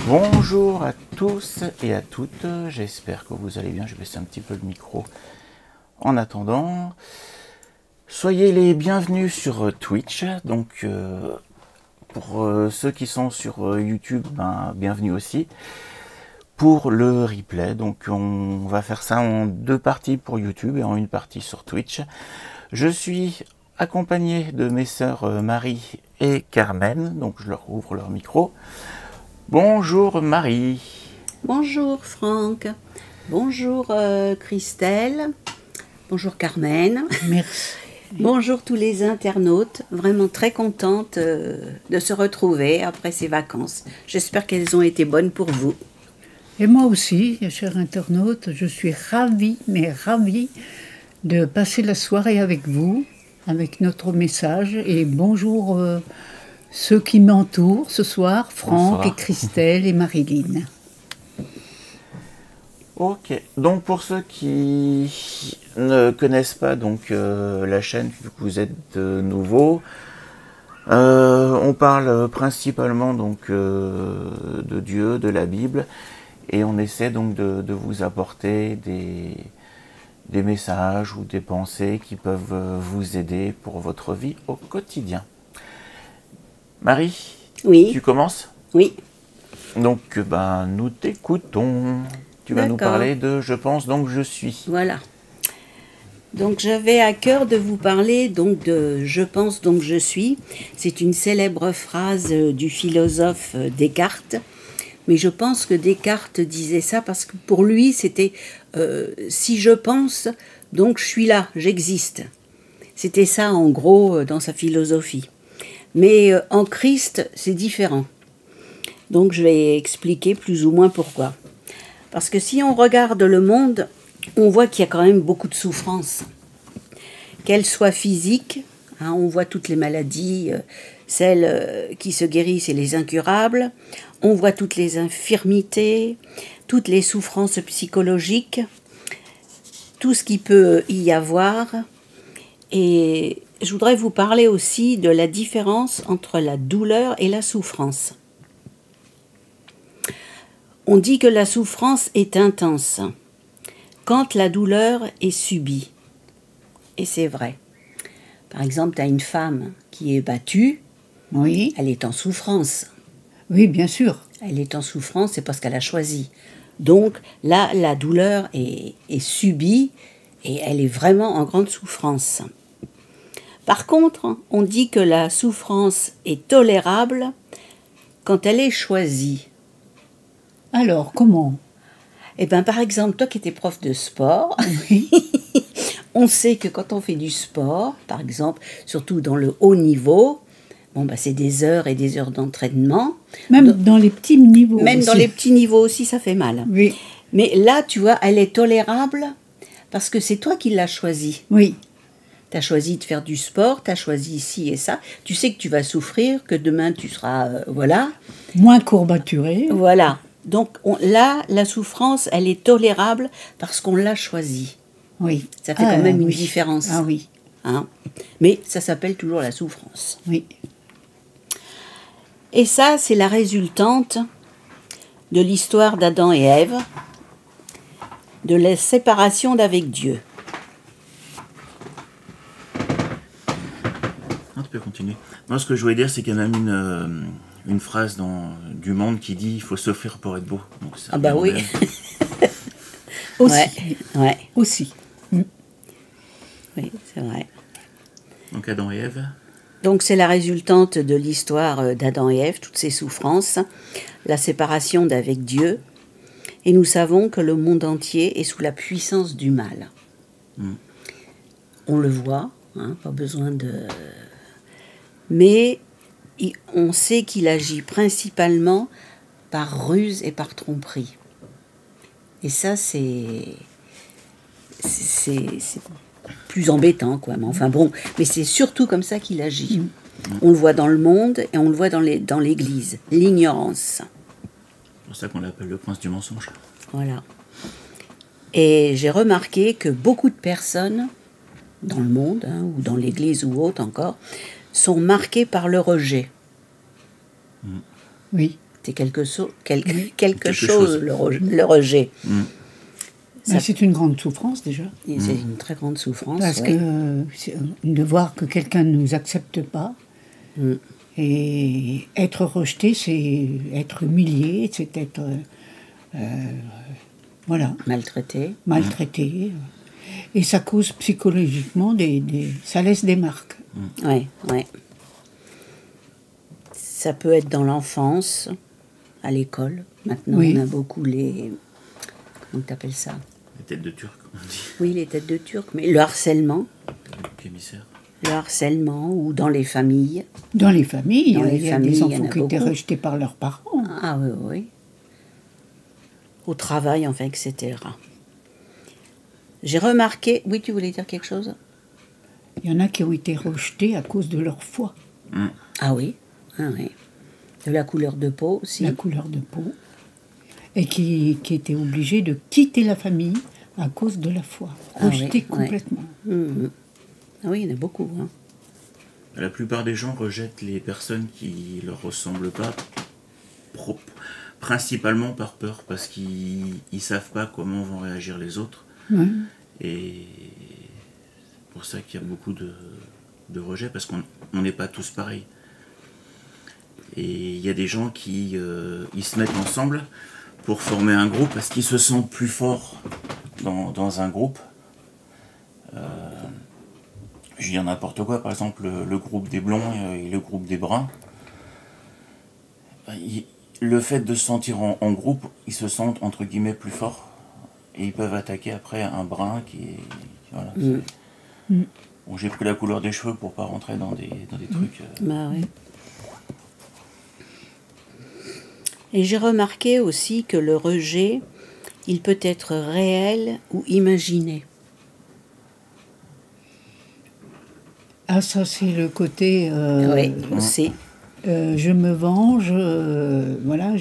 Bonjour à tous et à toutes, j'espère que vous allez bien, je vais baisser un petit peu le micro en attendant. Soyez les bienvenus sur Twitch, donc pour ceux qui sont sur YouTube, bienvenue aussi. Pour le replay, donc on va faire ça en deux parties pour YouTube et en une partie sur Twitch. Je suis accompagné de mes sœurs Marie et Carmen, donc je leur ouvre leur micro. Bonjour Marie. Bonjour Franck. Bonjour Christelle. Bonjour Carmen. Merci. Bonjour tous les internautes. Vraiment très contente de se retrouver après ces vacances. J'espère qu'elles ont été bonnes pour vous. Et moi aussi, chers internautes, je suis ravie, mais ravie de passer la soirée avec vous, avec notre message. Et bonjour ceux qui m'entourent ce soir, Franck Bonsoir. et Christelle et Marilyn. Ok, donc pour ceux qui ne connaissent pas donc la chaîne, vu que vous êtes nouveaux, on parle principalement donc de Dieu, de la Bible, et on essaie donc de vous apporter des messages ou des pensées qui peuvent vous aider pour votre vie au quotidien. Marie, Oui. tu commences? Oui. Donc nous t'écoutons. Tu vas nous D'accord. parler de Je pense donc je suis. Voilà. Donc j'avais à cœur de vous parler donc de Je pense donc je suis. C'est une célèbre phrase du philosophe Descartes. Mais je pense que Descartes disait ça parce que pour lui c'était si je pense, donc je suis là, j'existe. C'était ça en gros dans sa philosophie. Mais en Christ c'est différent. Donc je vais expliquer plus ou moins pourquoi. Parce que si on regarde le monde, on voit qu'il y a quand même beaucoup de souffrances. Qu'elles soient physiques, on voit toutes les maladies, celles qui se guérissent et les incurables. On voit toutes les infirmités, toutes les souffrances psychologiques, tout ce qui peut y avoir. Et je voudrais vous parler aussi de la différence entre la douleur et la souffrance. On dit que la souffrance est intense quand la douleur est subie. Et c'est vrai. Par exemple, tu as une femme qui est battue, Oui, elle est en souffrance. oui, bien sûr. Elle est en souffrance, c'est parce qu'elle a choisi. Donc là, la douleur est subie et elle est vraiment en grande souffrance. Par contre, on dit que la souffrance est tolérable quand elle est choisie. Alors, comment? Eh bien, par exemple, toi qui étais prof de sport, Oui, on sait que quand on fait du sport, par exemple, surtout dans le haut niveau, c'est des heures et des heures d'entraînement. même dans les petits niveaux Même aussi. dans les petits niveaux aussi, ça fait mal. Oui, Mais là, tu vois, elle est tolérable parce que c'est toi qui l'as choisi. oui, Tu as choisi de faire du sport, tu as choisi ci et ça. Tu sais que tu vas souffrir, que demain tu seras... voilà. moins courbaturé. Voilà. Donc là, la souffrance, elle est tolérable parce qu'on l'a choisi. Oui. Ça fait quand même une oui. différence. Ah oui, Hein. Mais ça s'appelle toujours la souffrance. oui. Et ça, c'est la résultante de l'histoire d'Adam et Ève, de la séparation d'avec Dieu. Non, tu peux continuer. Moi, ce que je voulais dire, c'est qu'il y a même une phrase du Monde qui dit « il faut souffrir pour être beau ». Donc, ça Ah bah revient oui. au même. Aussi, Ouais, aussi. oui, c'est vrai. Donc Adam et Ève. Donc c'est la résultante de l'histoire d'Adam et Ève, toutes ces souffrances, la séparation d'avec Dieu. Et nous savons que le monde entier est sous la puissance du mal. On le voit, pas besoin de... Mais on sait qu'il agit principalement par ruse et par tromperie. Et ça, c'est plus embêtant, quoi. Mais enfin bon, mais c'est surtout comme ça qu'il agit. On le voit dans le monde et on le voit dans l'Église. L'ignorance. C'est pour ça qu'on l'appelle le prince du mensonge. Voilà. Et j'ai remarqué que beaucoup de personnes dans le monde, ou dans l'Église ou autre encore, sont marquées par le rejet. Oui. C'est quelque Quelque chose, chose. le rejet. Ben, c'est une grande souffrance déjà. Et c'est une très grande souffrance. Parce ouais. que de voir que quelqu'un ne nous accepte pas. Et être rejeté, c'est être humilié, c'est être voilà, maltraité. Et ça cause psychologiquement ça laisse des marques. Ouais, ouais. Ça peut être dans l'enfance, à l'école. Maintenant, Oui. on a beaucoup les... Comment t'appelles ça? Les têtes de turc, on dit. Oui, les têtes de turc, mais le harcèlement. Les émissaires. Le harcèlement, ou dans les familles. Dans les familles, Dans les il y a familles, des il y en enfants a qui étaient beaucoup. rejetés par leurs parents. Ah oui, oui. Au travail, enfin, etc. J'ai remarqué... Oui, tu voulais dire quelque chose? Il y en a qui ont été rejetés à cause de leur foi, Ah oui, ah oui. De la couleur de peau aussi. la couleur de peau, et qui étaient obligés de quitter la famille à cause de la foi, Ah oui, rejetés ouais. complètement. Ah oui, il y en a beaucoup. Hein. La plupart des gens rejettent les personnes qui leur ressemblent pas, principalement par peur, parce qu'ils savent pas comment vont réagir les autres. Ouais. Et c'est pour ça qu'il y a beaucoup de rejets, parce qu'on n'est pas tous pareils. Et il y a des gens qui ils se mettent ensemble pour former un groupe, parce qu'ils se sentent plus forts dans un groupe. Je dis n'importe quoi, par exemple le groupe des blonds et le groupe des bruns. Le fait de se sentir en groupe, ils se sentent entre guillemets plus forts et ils peuvent attaquer après un brun voilà. Bon, j'ai pris la couleur des cheveux pour pas rentrer dans des trucs. Bah oui. Et j'ai remarqué aussi que le rejet, il peut être réel ou imaginé. Ah, ça, c'est le côté... Oui, aussi. je me venge, voilà,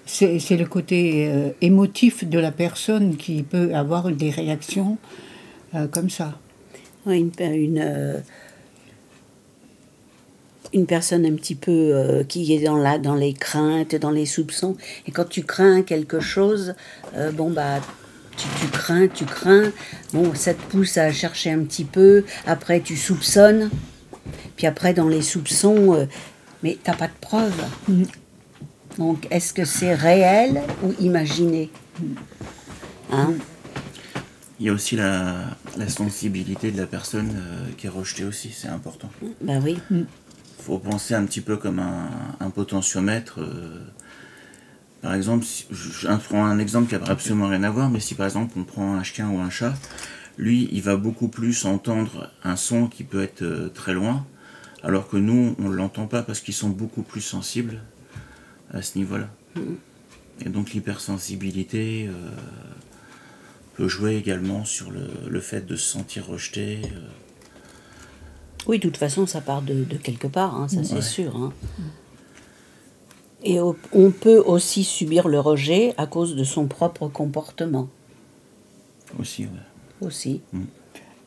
c'est le côté émotif de la personne qui peut avoir des réactions comme ça. Oui, une personne un petit peu qui est dans les craintes, dans les soupçons. Et quand tu crains quelque chose, bon bah tu crains. Bon, ça te pousse à chercher un petit peu. Après, tu soupçonnes. Puis après, dans les soupçons, mais t'as pas de preuves. Donc, est-ce que c'est réel ou imaginé? Hein? Il y a aussi la sensibilité de la personne qui est rejetée aussi, c'est important. Ben oui. Faut penser un petit peu comme un potentiomètre. Par exemple, je prends un exemple qui n'a absolument rien à voir, mais si par exemple on prend un chien ou un chat, lui il va beaucoup plus entendre un son qui peut être très loin, alors que nous on ne l'entend pas parce qu'ils sont beaucoup plus sensibles à ce niveau-là. Et donc l'hypersensibilité peut jouer également sur le fait de se sentir rejeté. Oui, de toute façon, ça part de quelque part, hein, ça c'est sûr. Hein. Et on peut aussi subir le rejet à cause de son propre comportement. Aussi, ouais. Aussi.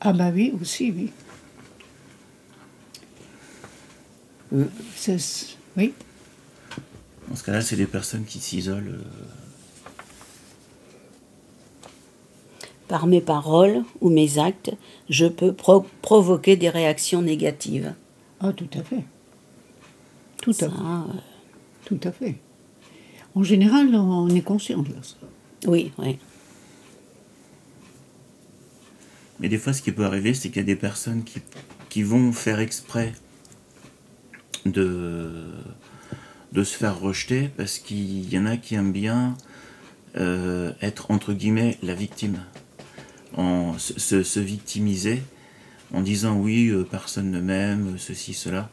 Ah bah oui, aussi, oui. Oui. Dans ce cas-là, c'est des personnes qui s'isolent. Par mes paroles ou mes actes, je peux provoquer des réactions négatives. Ah, tout à fait. Tout à Ça, fait. Tout à fait. En général, on est conscient de ça. Oui, oui. Mais des fois, ce qui peut arriver, c'est qu'il y a des personnes qui vont faire exprès de se faire rejeter parce qu'il y en a qui aiment bien être, entre guillemets, la victime. Se victimiser en disant oui, personne ne m'aime, ceci, cela.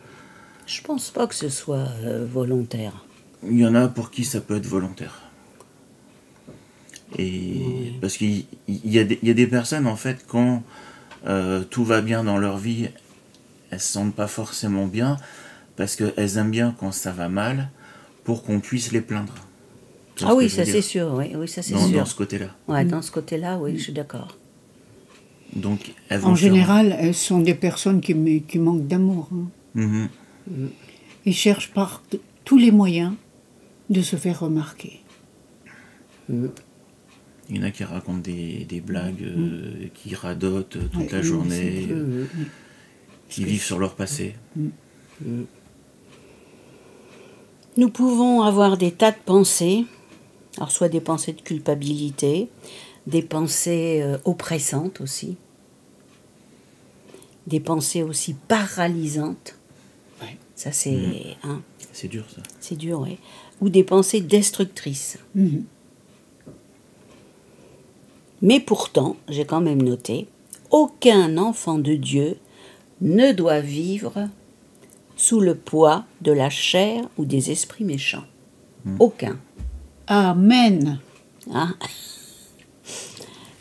Je pense pas que ce soit volontaire. Il y en a pour qui ça peut être volontaire. Et parce qu'il y a des personnes, en fait, quand tout va bien dans leur vie, elles se sentent pas forcément bien, parce qu'elles aiment bien quand ça va mal, pour qu'on puisse les plaindre. Ah oui, ça c'est sûr, oui, ça c'est sûr. Dans ce côté-là. Ouais, dans ce côté-là, oui, je suis d'accord. Donc, elles vont En général, elles sont des personnes qui manquent d'amour. Hein. Mhm. Ils cherchent par tous les moyens de se faire remarquer. Il y en a qui racontent des blagues, qui radotent toute la journée, qui vivent sur leur passé. Nous pouvons avoir des tas de pensées, alors soit des pensées de culpabilité, des pensées oppressantes aussi, des pensées aussi paralysantes. Ouais. Ça c'est... hein, C'est dur ça. c'est dur, oui. Ou des pensées destructrices. Mais pourtant, j'ai quand même noté, aucun enfant de Dieu ne doit vivre sous le poids de la chair ou des esprits méchants. Aucun. Amen. Hein.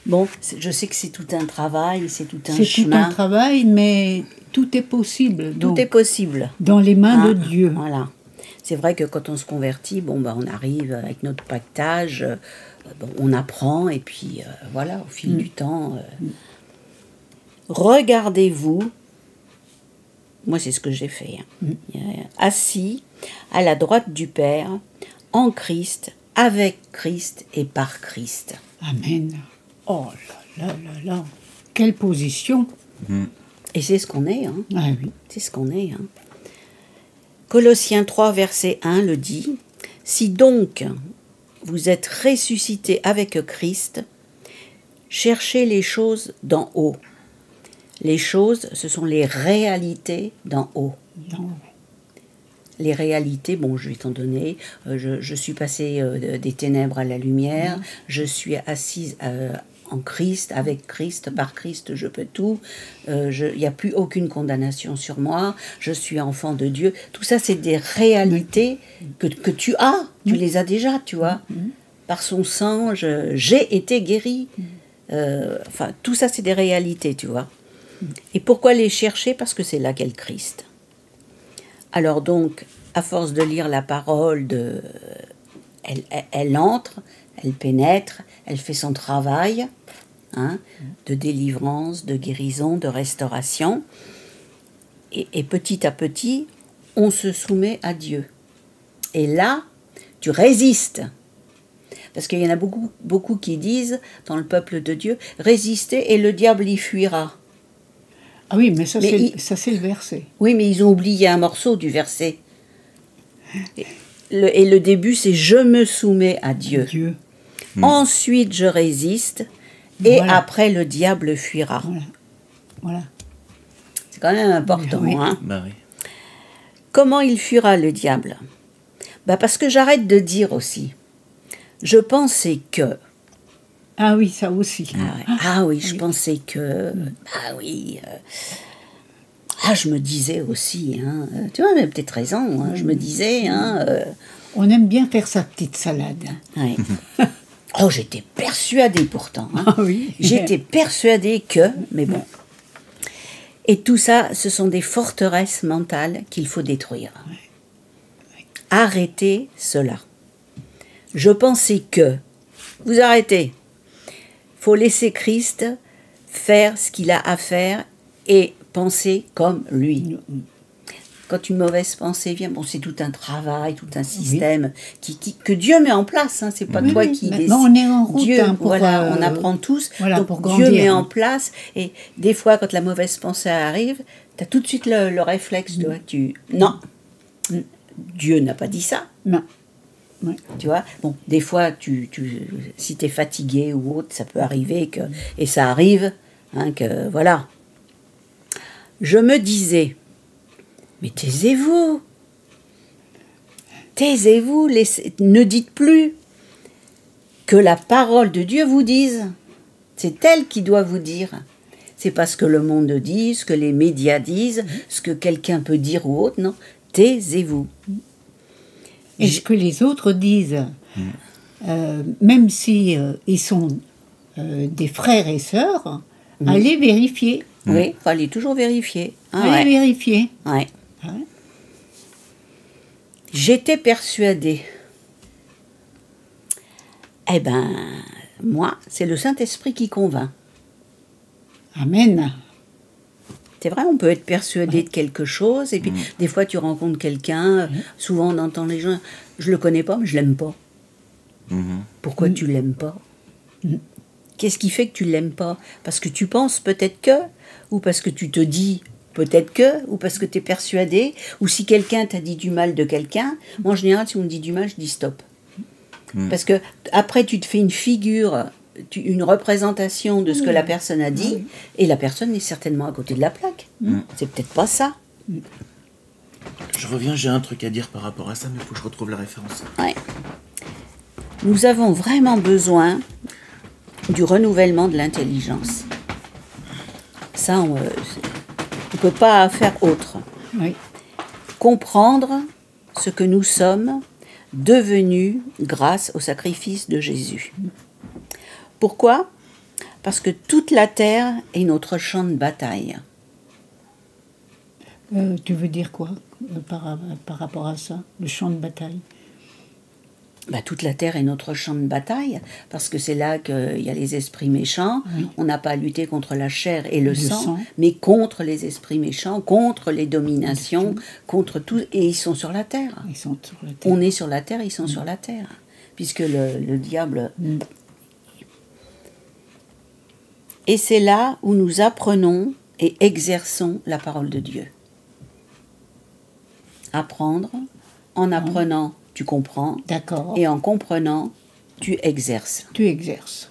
Bon, je sais que c'est tout un travail, c'est tout un C'est tout chemin. un travail, mais tout est possible. Tout donc, est possible. dans les mains Hein, de Dieu. Voilà. C'est vrai que quand on se convertit, bon, bah, on arrive avec notre pactage, bon, on apprend, et puis voilà, au fil du temps. Regardez-vous, moi c'est ce que j'ai fait, assis à la droite du Père, en Christ, avec Christ et par Christ. Amen. Oh là là là là. Quelle position. Et c'est ce qu'on est, hein. Ah oui. C'est ce qu'on est. Hein. Colossiens 3, verset 1 le dit. Si donc vous êtes ressuscités avec Christ, cherchez les choses d'en haut. Les choses, ce sont les réalités d'en haut. Non. Les réalités, bon, je vais t'en donner. Je suis passée des ténèbres à la lumière. Je suis assise en Christ, avec Christ, par Christ, je peux tout. Il n'y a plus aucune condamnation sur moi. Je suis enfant de Dieu. Tout ça, c'est des réalités que tu as. Tu les as déjà, tu vois. Par son sang, j'ai été guéri. Enfin, tout ça, c'est des réalités, tu vois. Et pourquoi les chercher? Parce que c'est là qu'est le Christ. Alors donc, à force de lire la parole, elle entre, elle pénètre, elle fait son travail, hein, de délivrance, de guérison, de restauration. Et petit à petit, on se soumet à Dieu. Et là, tu résistes. Parce qu'il y en a beaucoup qui disent, dans le peuple de Dieu, résistez et le diable y fuira. Ah oui, mais ça Mais c'est le verset. Oui, mais ils ont oublié un morceau du verset. Et le début, c'est « Je me soumets à Dieu ». Dieu. Ensuite, je résiste, et Voilà. après, le diable fuira. Voilà. Voilà. C'est quand même important. Oui. Hein. Bah oui. Comment il fuira, le diable? Bah parce que j'arrête de dire aussi. Je pensais que... Ah oui, ça aussi. Ah oui, je pensais que... Ah oui... je me disais aussi, hein, tu vois, mais peut-être raison, hein, je me disais... Hein, On aime bien faire sa petite salade. ouais. Oh, j'étais persuadée pourtant. Hein. Ah oui. J'étais persuadée que... Mais bon. Et tout ça, ce sont des forteresses mentales qu'il faut détruire. Arrêtez cela. Je pensais que... Vous arrêtez. Faut laisser Christ faire ce qu'il a à faire et penser comme lui. Quand une mauvaise pensée vient, bon, c'est tout un travail, tout un système que Dieu met en place. Hein, c'est pas Oui, toi oui. qui Maintenant, décides. on est en route, Dieu, hein, pour, voilà, on apprend tous. voilà, donc pour Dieu grandir. met en place. Et des fois, quand la mauvaise pensée arrive, tu as tout de suite le réflexe de non, Dieu n'a pas dit ça. Non. Ouais. Tu vois, bon, des fois, si tu es fatigué ou autre, ça peut arriver et ça arrive, hein, que voilà. Je me disais, mais taisez-vous, ne dites plus que la parole de Dieu vous dise. C'est elle qui doit vous dire. C'est pas ce que le monde dit, ce que les médias disent, ce que quelqu'un peut dire ou autre, non. Taisez-vous. Et ce que les autres disent, même si ils sont des frères et sœurs, allez vérifier. Oui, il fallait toujours vérifier. Ah, Allez vérifier. Ouais. Ouais. J'étais persuadée. Eh ben, moi, c'est le Saint-Esprit qui convainc. Amen. C'est vrai, on peut être persuadé de quelque chose, et puis des fois tu rencontres quelqu'un, souvent on entend les gens, je le connais pas, mais je l'aime pas. Pourquoi tu l'aimes pas? Qu'est-ce qui fait que tu l'aimes pas? Parce que tu penses peut-être que, ou parce que tu te dis peut-être que, ou parce que tu es persuadé, ou si quelqu'un t'a dit du mal de quelqu'un. Moi, en général, si on me dit du mal, je dis stop. Parce que après, tu te fais une figure, une représentation de ce que la personne a dit, et la personne est certainement à côté de la plaque. C'est peut-être pas ça. Je reviens, j'ai un truc à dire par rapport à ça, mais il faut que je retrouve la référence. Ouais. Nous avons vraiment besoin du renouvellement de l'intelligence. Ça, on ne peut pas faire autre. Oui. Comprendre ce que nous sommes devenus grâce au sacrifice de Jésus. Pourquoi? Parce que toute la terre est notre champ de bataille. Tu veux dire quoi par rapport à ça, le champ de bataille? Toute la terre est notre champ de bataille, parce que c'est là qu'il y a les esprits méchants. On n'a pas à lutter contre la chair et le sang, mais contre les esprits méchants, contre les dominations, contre tout. Et ils sont sur la terre. Ils sont sur la terre. On est sur la terre, ils sont sur la terre. Puisque le diable... Et c'est là où nous apprenons et exerçons la parole de Dieu. Apprendre, en apprenant... Tu comprends. D'accord. Et en comprenant, tu exerces. Tu exerces.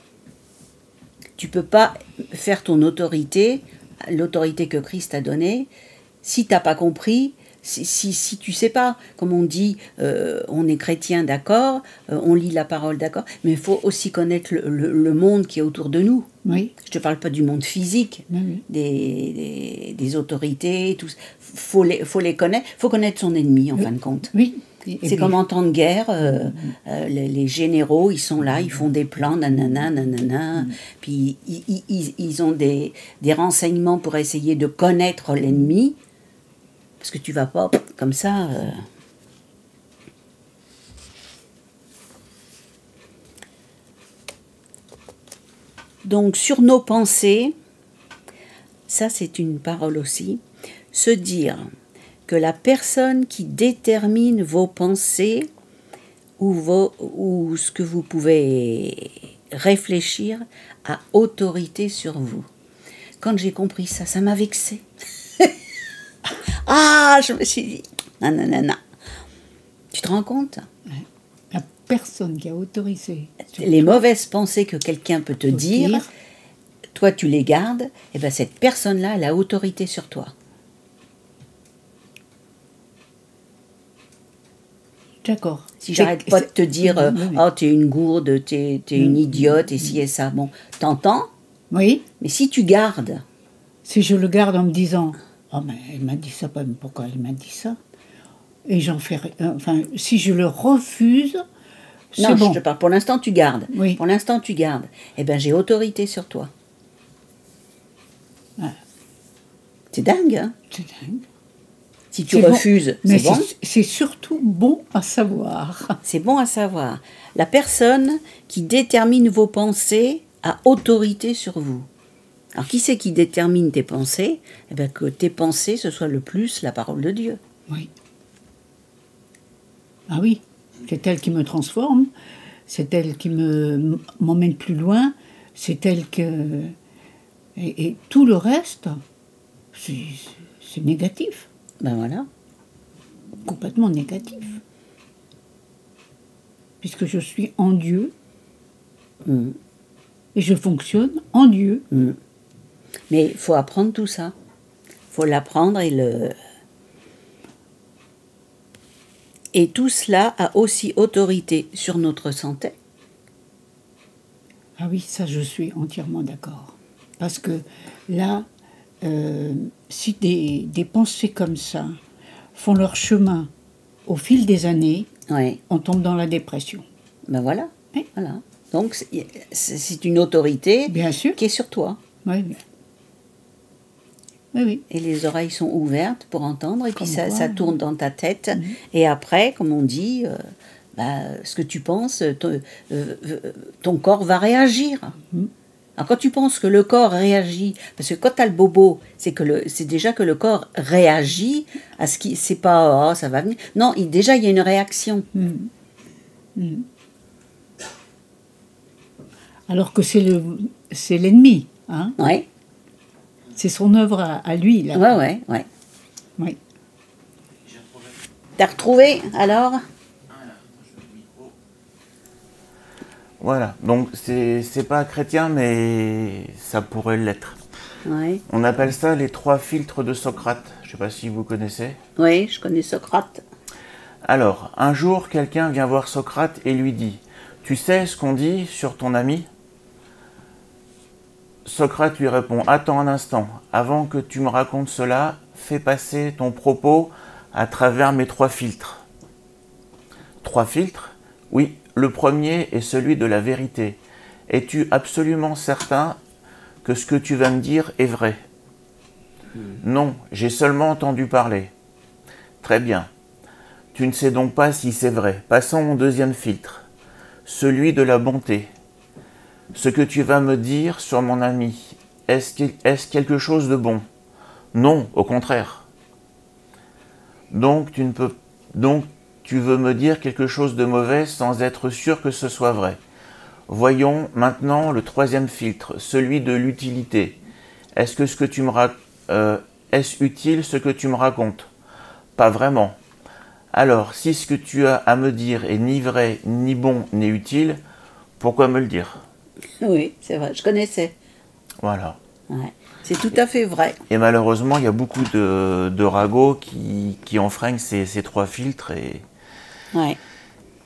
Tu ne peux pas faire ton autorité, l'autorité que Christ a donnée, si tu n'as pas compris, si tu ne sais pas. Comme on dit, on est chrétien, d'accord, on lit la parole, d'accord, mais il faut aussi connaître le monde qui est autour de nous. Oui. Je ne te parle pas du monde physique, des autorités, tout. Faut les connaître. Il faut connaître son ennemi, en fin de compte. Oui. C'est comme en temps de guerre, les généraux, ils sont là, ils font des plans, nanana, puis ils ont des renseignements pour essayer de connaître l'ennemi, parce que tu vas pas comme ça... Donc, sur nos pensées, ça c'est une parole aussi, se dire... que la personne qui détermine vos pensées ou ce que vous pouvez réfléchir a autorité sur vous. Quand j'ai compris ça, ça m'a vexée. Ah, je me suis dit, nanana. Tu te rends compte? La personne qui a autorisé. Les mauvaises pensées que quelqu'un peut te dire, toi tu les gardes, et bien cette personne-là, elle a autorité sur toi. D'accord. Si j'arrête pas de te dire oh, t'es une gourde, t'es une idiote, et si et ça, bon, t'entends? Oui. Mais si tu gardes... Si je le garde en me disant oh, mais elle m'a dit ça, pourquoi elle m'a dit ça? Et j'en fais... Enfin, si je le refuse, c'est non, bon. je te parle, pour l'instant tu gardes. Oui. Pour l'instant tu gardes. Eh bien, j'ai autorité sur toi. Ah. C'est dingue, hein? C'est dingue. Si tu refuses, bon. c'est bon. C'est surtout bon à savoir. C'est bon à savoir. La personne qui détermine vos pensées a autorité sur vous. Alors, qui c'est qui détermine tes pensées? Eh bien, que tes pensées, ce soit le plus la parole de Dieu. Oui. Ah oui, c'est elle qui me transforme, c'est elle qui m'emmène plus loin, c'est elle que... Et tout le reste, c'est négatif. Ben voilà. Complètement négatif. Puisque je suis en Dieu, et je fonctionne en Dieu. Mais il faut apprendre tout ça. Il faut l'apprendre Et tout cela a aussi autorité sur notre santé. Ah oui, ça je suis entièrement d'accord. Parce que là, si des pensées comme ça font leur chemin au fil des années, on tombe dans la dépression. Ben voilà. Oui. Voilà. Donc c'est une autorité bien sûr. Qui est sur toi. Oui. Oui, oui. Et les oreilles sont ouvertes pour entendre, et puis ça tourne dans ta tête. Et après, comme on dit, ce que tu penses, ton corps va réagir. Alors quand tu penses que le corps réagit, parce que quand tu as le bobo, c'est déjà que le corps réagit à ce qui... C'est pas « oh, ça va venir ». Non, déjà il y a une réaction. Alors que c'est l'ennemi, hein. Ouais. C'est son œuvre à lui, là. Ouais. Oui. T'as retrouvé, alors? Voilà, donc c'est pas chrétien, mais ça pourrait l'être. Ouais. On appelle ça les 3 filtres de Socrate. Je sais pas si vous connaissez. Oui, je connais Socrate. Alors, un jour, quelqu'un vient voir Socrate et lui dit « Tu sais ce qu'on dit sur ton ami ?» Socrate lui répond « Attends un instant, avant que tu me racontes cela, fais passer ton propos à travers mes 3 filtres. » 3 filtres? Oui, le premier est celui de la vérité. Es-tu absolument certain que ce que tu vas me dire est vrai? Non, j'ai seulement entendu parler. Très bien. Tu ne sais donc pas si c'est vrai. Passons au deuxième filtre, celui de la bonté. Ce que tu vas me dire sur mon ami, est-ce quelque chose de bon? Non, au contraire. Donc tu veux me dire quelque chose de mauvais sans être sûr que ce soit vrai. Voyons maintenant le troisième filtre, celui de l'utilité. Est-ce utile ce que tu me racontes? Pas vraiment. Alors, si ce que tu as à me dire est ni vrai, ni bon, ni utile, pourquoi me le dire? Oui, c'est vrai, je connaissais. Voilà. Ouais. C'est tout à fait vrai. Et malheureusement, il y a beaucoup de ragots qui enfreignent ces 3 filtres et Ouais.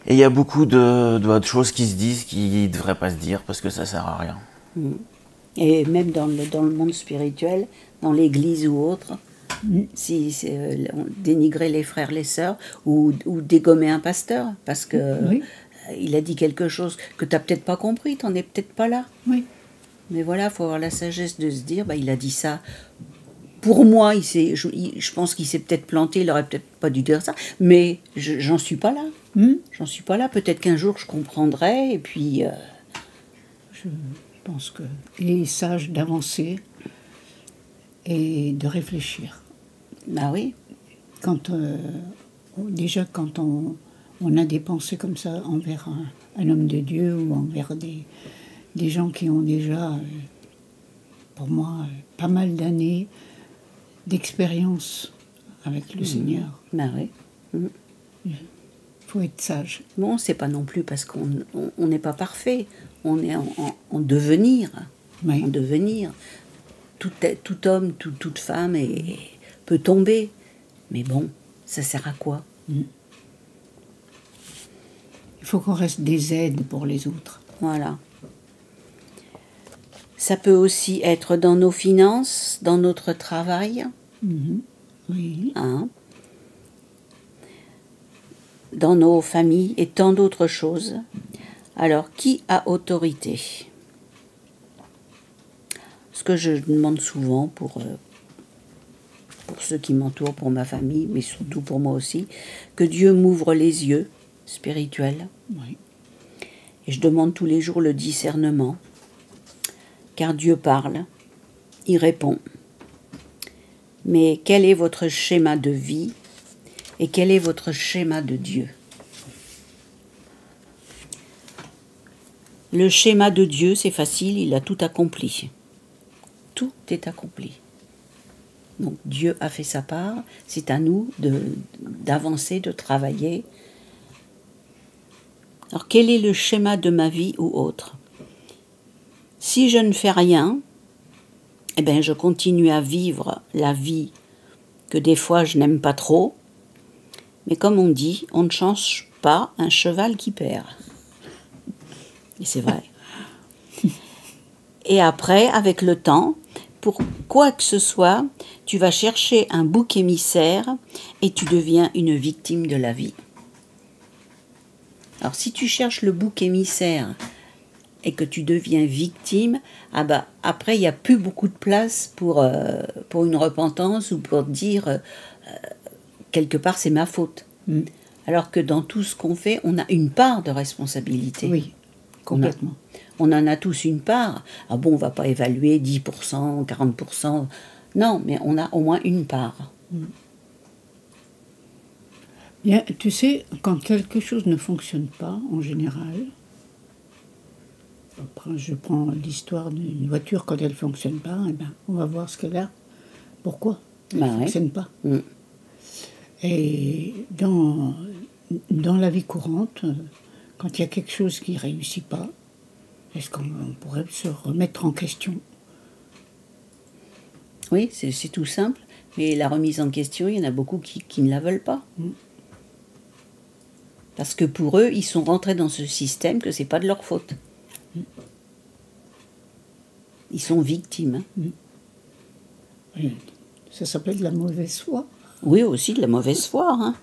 il y a beaucoup de choses qui se disent qui ne devraient pas se dire parce que ça sert à rien. Et même dans le monde spirituel, dans l'église ou autre, si dénigrer les frères, les sœurs, ou dégommer un pasteur, parce que Oui. il a dit quelque chose que tu n'as peut-être pas compris, tu n'en es peut-être pas là. Oui. Mais voilà, il faut avoir la sagesse de se dire, il a dit ça. Pour moi, je pense qu'il s'est peut-être planté, il aurait peut-être pas dû dire ça, mais j'en suis pas là. J'en suis pas là. Peut-être qu'un jour je comprendrai, et puis... Je pense qu'il est sage d'avancer et de réfléchir. Bah oui. Déjà, quand on a des pensées comme ça envers un homme de Dieu ou envers des gens qui ont déjà, pour moi, pas mal d'années d'expérience avec le Seigneur. Bah oui. Il faut être sage. Bon, c'est pas non plus parce qu'on n'est pas parfait. On est en devenir. Oui. En devenir. Tout homme, toute femme peut tomber. Mais bon, ça sert à quoi? Il faut qu'on reste des aides pour les autres. Voilà. Ça peut aussi être dans nos finances, dans notre travail, Oui. hein, dans nos familles et tant d'autres choses. Alors, qui a autorité? Ce que je demande souvent pour ceux qui m'entourent, pour ma famille, mais surtout pour moi aussi, que Dieu m'ouvre les yeux spirituels. Oui. Et je demande tous les jours le discernement, car Dieu parle, il répond. Mais quel est votre schéma de vie et quel est votre schéma de Dieu? Le schéma de Dieu, c'est facile, il a tout accompli. Tout est accompli. Donc Dieu a fait sa part, c'est à nous d'avancer, de travailler. Alors quel est le schéma de ma vie ou autre? Si je ne fais rien, eh bien je continue à vivre la vie que des fois je n'aime pas trop. Mais comme on dit, on ne change pas un cheval qui perd. Et c'est vrai. Et après, avec le temps, pour quoi que ce soit, tu vas chercher un bouc émissaire et tu deviens une victime de la vie. Alors si tu cherches le bouc émissaire et que tu deviens victime, après il n'y a plus beaucoup de place pour une repentance ou pour dire quelque part c'est ma faute. Alors que dans tout ce qu'on fait, on a une part de responsabilité. Oui, complètement. On en a tous une part. Ah bon, on ne va pas évaluer 10%, 40%. Non, mais on a au moins une part. Tu sais, quand quelque chose ne fonctionne pas, en général, après, je prends l'histoire d'une voiture, quand elle ne fonctionne pas, eh ben, on va voir ce qu'elle a. Pourquoi elle ne Bah ouais. fonctionne pas. Mm. Et dans la vie courante, quand il y a quelque chose qui ne réussit pas, est-ce qu'on pourrait se remettre en question? Oui, c'est tout simple. Mais la remise en question, il y en a beaucoup qui ne la veulent pas. Mm. Parce que pour eux, ils sont rentrés dans ce système que c'est pas de leur faute. Ils sont victimes. Hein. Et ça s'appelle de la mauvaise foi. Oui, aussi de la mauvaise foi. Hein.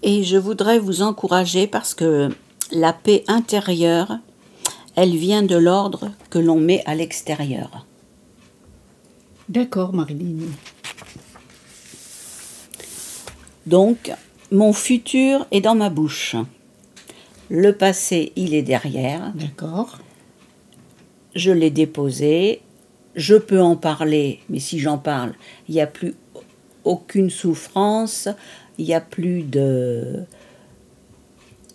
Et je voudrais vous encourager parce que la paix intérieure, elle vient de l'ordre que l'on met à l'extérieur. D'accord, Marilyn. Donc, mon futur est dans ma bouche. Le passé, il est derrière. D'accord. Je l'ai déposé. Je peux en parler, mais si j'en parle, il n'y a plus aucune souffrance, il n'y a plus de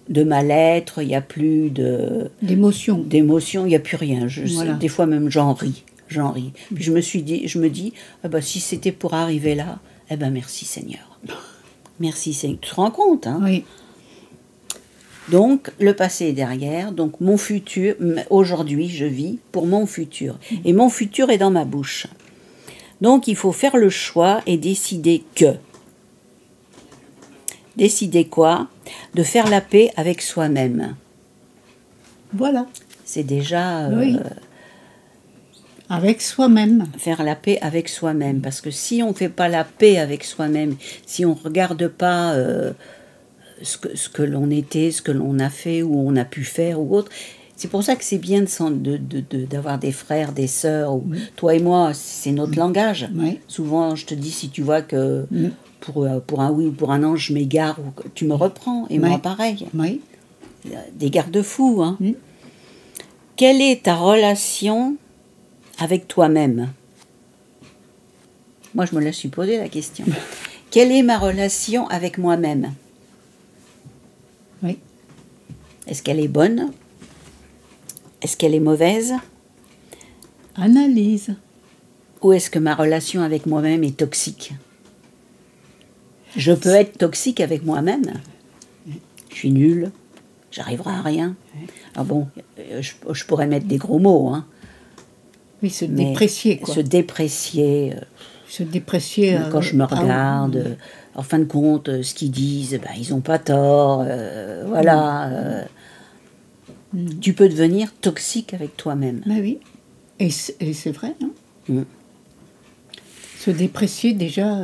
mal-être, il n'y a plus d'émotion, il n'y a plus rien. Voilà. Des fois même j'en ris. Puis je me dis, ah ben, si c'était pour arriver là, eh ben merci Seigneur. Merci Seigneur. Tu te rends compte, hein? Oui. Donc, le passé est derrière. Donc, mon futur, aujourd'hui, je vis pour mon futur. Et mon futur est dans ma bouche. Donc, il faut faire le choix et décider que. Décider quoi? De faire la paix avec soi-même. Voilà. C'est déjà... Oui. Avec soi-même. Faire la paix avec soi-même. Parce que si on ne fait pas la paix avec soi-même, si on ne regarde pas... ce que l'on était, ce que l'on a fait, ou on a pu faire, ou autre. C'est pour ça que c'est bien d'avoir des frères, des sœurs. Ou, toi et moi, c'est notre langage. Oui. Souvent, je te dis, si tu vois que pour un oui ou pour un non, je m'égare, tu me reprends. Et moi, pareil. Oui. Des garde-fous. Hein. Quelle est ta relation avec toi-même? Moi, je me la suis posé la question. Quelle est ma relation avec moi-même? Oui. Est-ce qu'elle est bonne? Est-ce qu'elle est mauvaise? Analyse. Ou est-ce que ma relation avec moi-même est toxique? Je peux être toxique avec moi-même. Je suis nulle, j'arriverai à rien. Ah bon, je pourrais mettre des gros mots. Hein. Oui, se déprécier, quoi. Se déprécier. Se déprécier. Quand je me regarde, en fin de compte, ce qu'ils disent, ben, ils n'ont pas tort. Voilà. Tu peux devenir toxique avec toi-même. Ben oui. Et c'est vrai, non? Se déprécier déjà,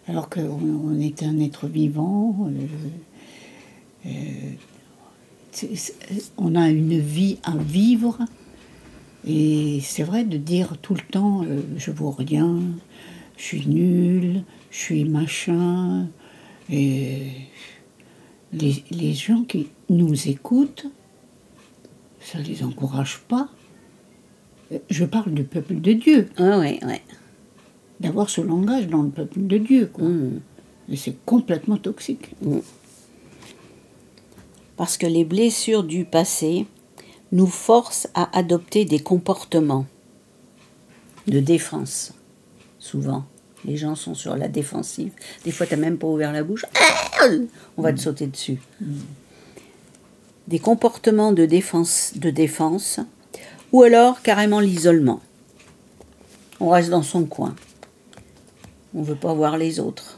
alors qu'on est un être vivant, on a une vie à vivre. Et c'est vrai de dire tout le temps, je vaux rien, je suis nul, je suis machin. Et les gens qui nous écoutent, ça ne les encourage pas. Je parle du peuple de Dieu. Ah oui, oui. D'avoir ce langage dans le peuple de Dieu, quoi. Et c'est complètement toxique. Parce que les blessures du passé nous forcent à adopter des comportements de défense. Souvent, les gens sont sur la défensive. Des fois, tu n'as même pas ouvert la bouche. On va te sauter dessus. Des comportements de défense, ou alors carrément l'isolement. On reste dans son coin. On ne veut pas voir les autres.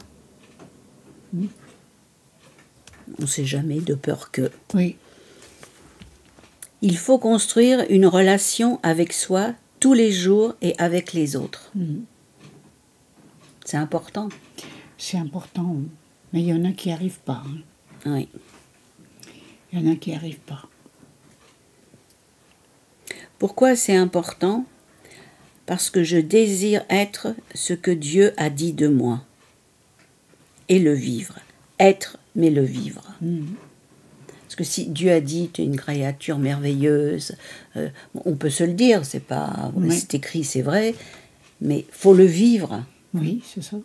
On ne sait jamais, de peur que. Oui. Il faut construire une relation avec soi tous les jours et avec les autres. C'est important. C'est important, mais il y en a qui n'y arrivent pas. Hein. Oui. Il y en a qui n'y arrivent pas. Pourquoi c'est important? Parce que je désire être ce que Dieu a dit de moi. Et le vivre. Être, mais le vivre. Parce que si Dieu a dit, tu es une créature merveilleuse, on peut se le dire, c'est pas, c'est écrit, c'est vrai, mais faut le vivre. Oui, c'est ça.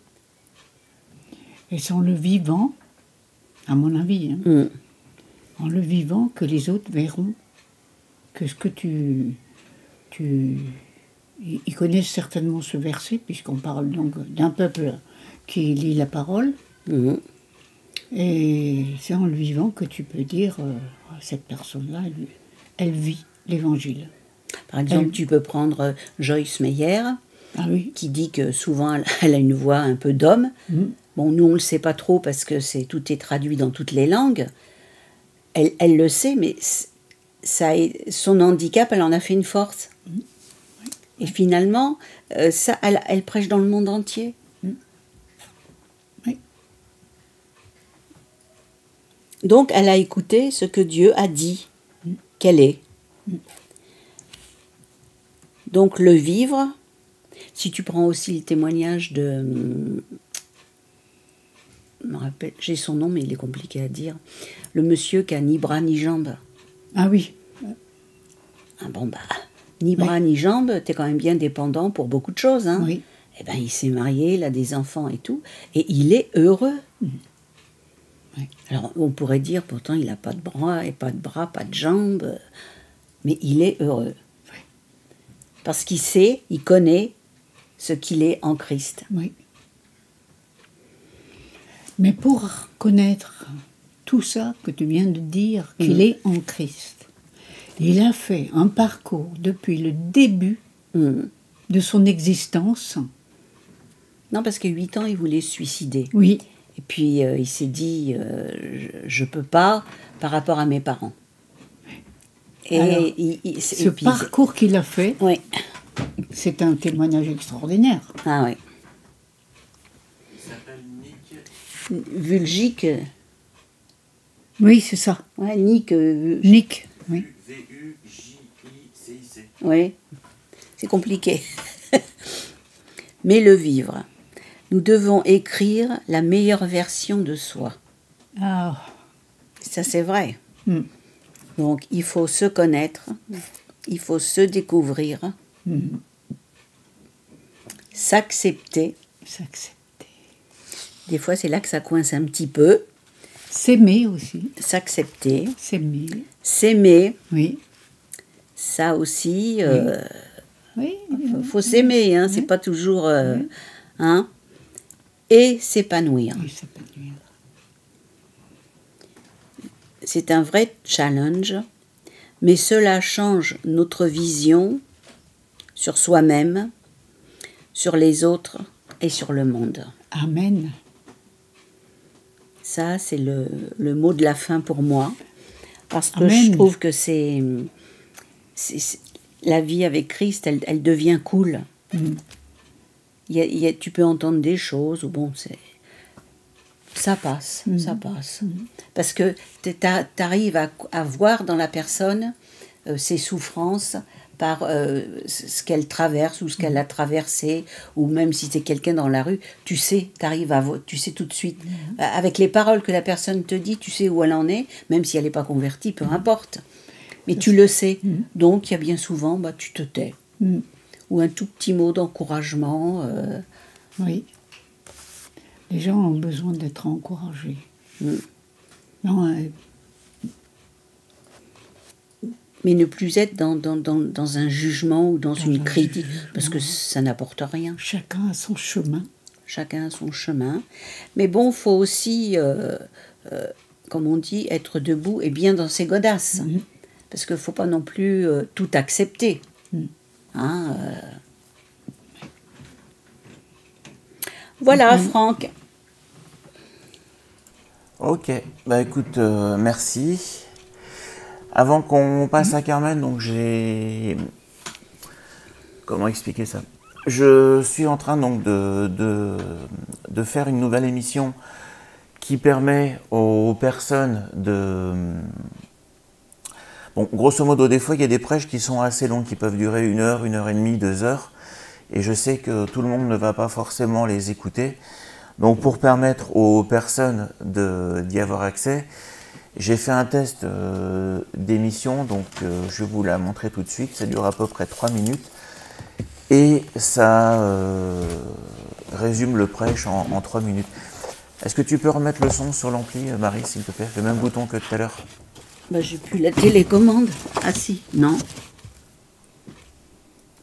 Et c'est en le vivant, à mon avis, hein, en le vivant que les autres verront que ce que ils connaissent certainement ce verset, puisqu'on parle donc d'un peuple qui lit la parole. Et c'est en le vivant que tu peux dire, cette personne-là, elle vit l'Évangile. Par exemple, tu peux prendre Joyce Meyer, qui dit que souvent elle a une voix un peu d'homme. Bon, nous on ne le sait pas trop parce que tout est traduit dans toutes les langues. Elle le sait, mais son handicap, elle en a fait une force. Et finalement, elle prêche dans le monde entier. Donc, elle a écouté ce que Dieu a dit qu'elle est. Donc, le vivre, si tu prends aussi le témoignage de... Je me rappelle, j'ai son nom, mais il est compliqué à dire. Le monsieur qui a ni bras ni jambes. Ah oui. Ah bon, bah, ni bras ni jambes, t'es quand même bien dépendant pour beaucoup de choses. Hein. Oui. Eh ben, il s'est marié, il a des enfants et tout, et il est heureux. Oui. Alors, on pourrait dire, pourtant, il n'a pas de bras, et pas de bras, pas de jambes, mais il est heureux. Oui. Parce qu'il sait, il connaît ce qu'il est en Christ. Oui. Mais pour connaître tout ça que tu viens de dire, qu'il est en Christ, il a fait un parcours depuis le début de son existence. Non, parce qu'à 8 ans, il voulait se suicider. Oui. Et puis, il s'est dit, je ne peux pas par rapport à mes parents. Et alors, ce parcours qu'il a fait, oui. C'est un témoignage extraordinaire. Ah oui. Il s'appelle Nick Vulgic. Oui, c'est ça. Ouais, Nick. Nick, oui. V-U-J-I-C-I-C. Oui, c'est compliqué. Mais le vivre. Nous devons écrire la meilleure version de soi. Ah. Ça, c'est vrai. Donc, il faut se connaître, il faut se découvrir, s'accepter. S'accepter. Des fois, c'est là que ça coince un petit peu. S'aimer aussi. S'accepter. S'aimer. S'aimer. Oui. Ça aussi, oui. faut s'aimer, hein, c'est pas toujours... hein, et s'épanouir. Oui, s'épanouir. C'est un vrai challenge, mais cela change notre vision sur soi-même, sur les autres et sur le monde. Amen. Ça, c'est le mot de la fin pour moi, parce que Amen. je trouve que c'est la vie avec Christ, elle devient cool. Tu peux entendre des choses, ou bon, ça passe, ça passe. Parce que tu arrives à voir dans la personne ses souffrances par ce qu'elle traverse ou ce qu'elle a traversé, ou même si c'est quelqu'un dans la rue, tu sais, tu sais tout de suite. Avec les paroles que la personne te dit, tu sais où elle en est, même si elle n'est pas convertie, peu importe. Mais tu le sais. Donc, il y a bien souvent, tu te tais. Ou un tout petit mot d'encouragement. Oui. Les gens ont besoin d'être encouragés. Non, mais ne plus être dans un jugement ou dans une critique, parce que ça n'apporte rien. Chacun a son chemin. Chacun a son chemin. Mais bon, il faut aussi, comme on dit, être debout et bien dans ses godasses. Parce qu'il ne faut pas non plus tout accepter. Hein, Voilà, Franck. Ok, bah écoute, merci. Avant qu'on passe à Carmen, donc comment expliquer ça? Je suis en train donc de faire une nouvelle émission qui permet aux personnes de... Bon, grosso modo, des fois, il y a des prêches qui sont assez longs, qui peuvent durer 1 heure, 1 heure et demie, 2 heures. Et je sais que tout le monde ne va pas forcément les écouter. Donc, pour permettre aux personnes d'y avoir accès, j'ai fait un test d'émission. Donc, je vais vous la montrer tout de suite. Ça dure à peu près 3 minutes. Et ça résume le prêche en 3 minutes. Est-ce que tu peux remettre le son sur l'ampli, Marie, s'il te plaît? Le même bouton que tout à l'heure. Bah, j'ai plus la télécommande. Ah si, non.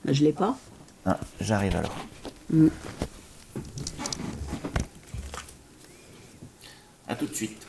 Bah, je l'ai pas. Ah, j'arrive alors. À tout de suite.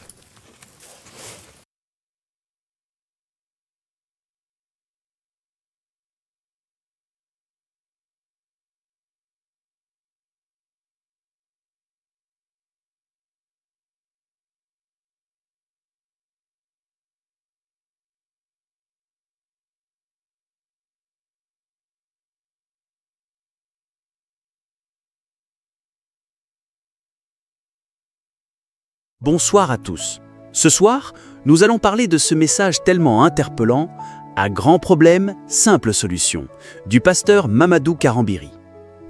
Bonsoir à tous. Ce soir, nous allons parler de ce message tellement interpellant, à grand problème, simple solution, du pasteur Mamadou Karambiri.